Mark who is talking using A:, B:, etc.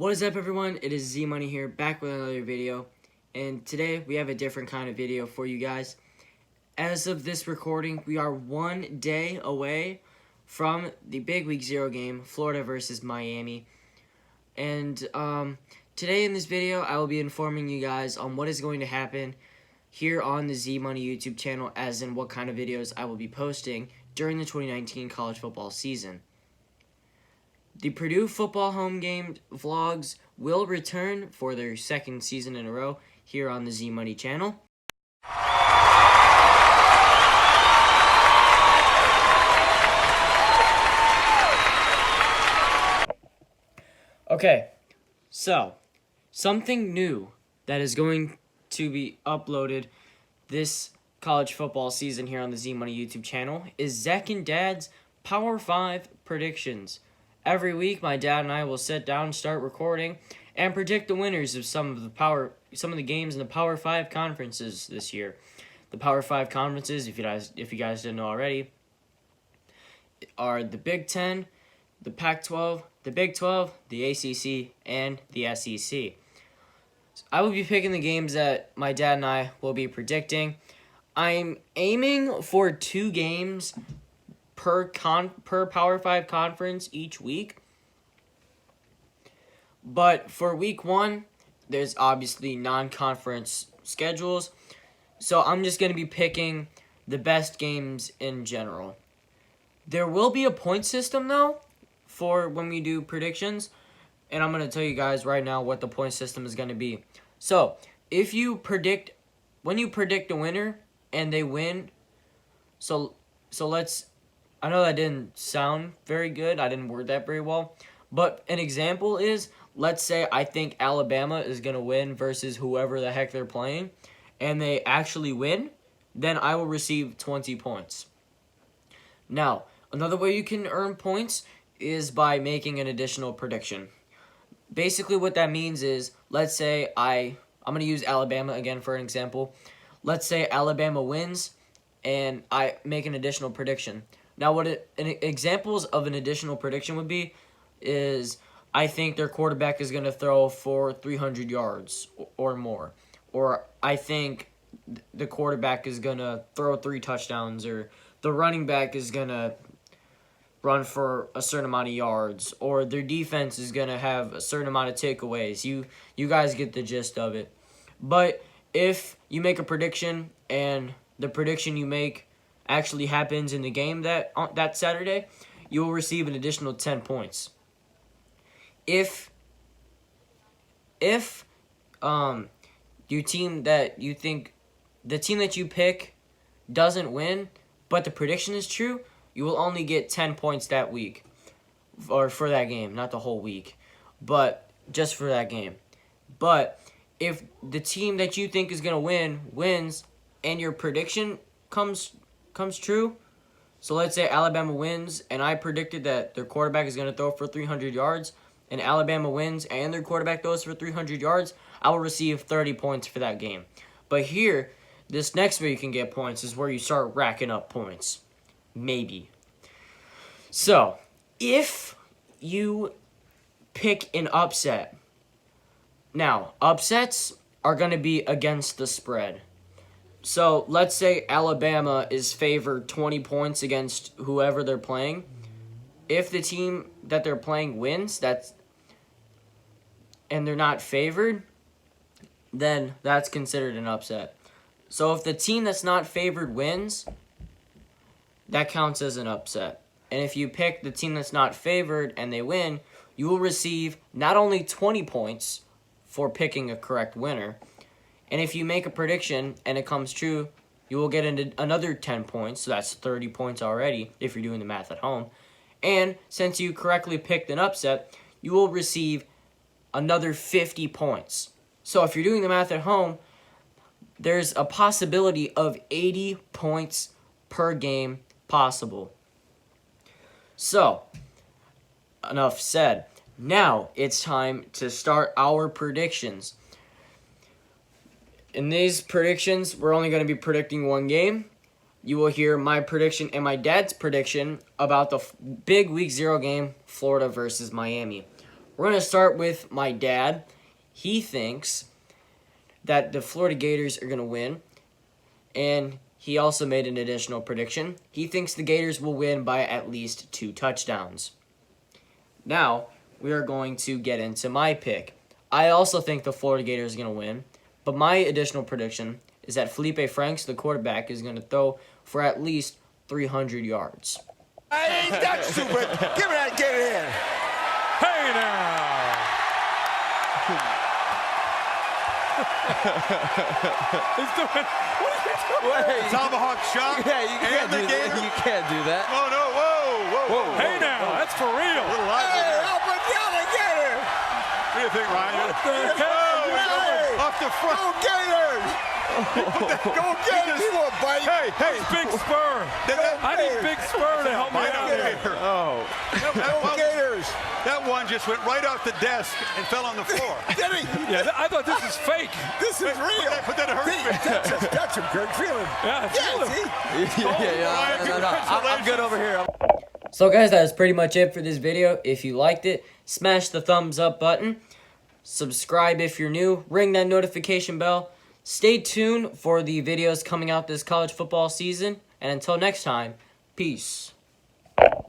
A: What is up, everyone? It is Z Money here, back with another video, and today we have a different kind of video for you guys. As of this recording, we are 1 day away from the big Week 0 game, Florida versus Miami. And today in this video, I will be informing you guys on what is going to happen here on the Z Money YouTube channel, as in what kind of videos I will be posting during the 2019 college football season. The Purdue football home game vlogs will return for their second season in a row here on the Z Money channel. Okay, so something new that is going to be uploaded this college football season here on the Z Money YouTube channel is Zach and Dad's Power 5 predictions. Every week, my dad and I will sit down, start recording, and predict the winners of some of the games in the Power 5 conferences this year. The Power 5 conferences, if you guys didn't know already, are the Big Ten, the Pac-12, the Big 12, the ACC, and the SEC. I will be picking the games that my dad and I will be predicting. I'm aiming for 2 games per Power 5 conference each week. But for week 1, there's obviously non-conference schedules. So I'm just going to be picking the best games in general. There will be a point system, though, for when we do predictions. And I'm going to tell you guys right now what the point system is going to be. So if you predict, when you predict a winner and they win, so I know that didn't sound very good. I didn't word that very well. But an example is, let's say I think Alabama is going to win versus whoever the heck they're playing, and they actually win, then I will receive 20 points. Now, another way you can earn points is by making an additional prediction. Basically what that means is, let's say I'm going to use Alabama again for an example. Let's say Alabama wins, and I make an additional prediction. Now, examples of an additional prediction would be is I think their quarterback is going to throw for 300 yards or more. Or I think the quarterback is going to throw 3 touchdowns. Or the running back is going to run for a certain amount of yards. Or their defense is going to have a certain amount of takeaways. You guys get the gist of it. But if you make a prediction and the prediction you make actually happens in the game that Saturday, you will receive an additional 10 points. If your team that you think the team that you pick doesn't win, but the prediction is true, you will only get 10 points that week, or for that game, not the whole week, but just for that game. But if the team that you think is gonna win wins, and your prediction comes true, so let's say Alabama wins, and I predicted that their quarterback is going to throw for 300 yards, and Alabama wins, and their quarterback throws for 300 yards, I will receive 30 points for that game. But here, this next way you can get points is where you start racking up points. Maybe. So, if you pick an upset, now, upsets are going to be against the spread. So, let's say Alabama is favored 20 points against whoever they're playing. If the team that they're playing wins, and they're not favored, then that's considered an upset. So, if the team that's not favored wins, that counts as an upset. And if you pick the team that's not favored and they win, you will receive not only 20 points for picking a correct winner, and if you make a prediction and it comes true, you will get another 10 points. So that's 30 points already if you're doing the math at home. And since you correctly picked an upset, you will receive another 50 points. So if you're doing the math at home, there's a possibility of 80 points per game possible. So, enough said. Now it's time to start our predictions. In these predictions, we're only going to be predicting one game. You will hear my prediction and my dad's prediction about the big Week 0 game, Florida versus Miami. We're going to start with my dad. He thinks that the Florida Gators are going to win, and he also made an additional prediction. He thinks the Gators will win by at least 2 touchdowns. Now, we are going to get into my pick. I also think the Florida Gators are going to win, but my additional prediction is that Felipe Franks, the quarterback, is going to throw for at least 300 yards.
B: I ain't that stupid. Give me that, get it in.
C: Hey now. He's doing. What are you doing?
B: Wait.
D: Tomahawk shot.
B: Yeah, you can't do that. You can't do that.
D: Oh no! Whoa!
C: Hey now, that's for real.
D: A little lively
B: Hey,
D: there.
B: up and down and get her.
D: What do you think, Ryan?
C: What the heck?
B: Hey,
D: Off the front.
B: go Gators. Go Gators. You want bite?
D: Hey!
C: Big spur. I need Big Spur to help me out here.
B: Oh. Go Gators.
D: That one just went right off the desk and fell on the floor.
B: Did he?
C: Yeah, I thought this was fake.
B: This is real.
D: Put that in her face.
B: That's a good feeling.
C: Yeah,
B: Yeah, see?
D: I'm
B: good over here.
A: So guys, that is pretty much it for this video. If you liked it, smash the thumbs up button. Subscribe if you're new. Ring that notification bell. Stay tuned for the videos coming out this college football season. And until next time, peace.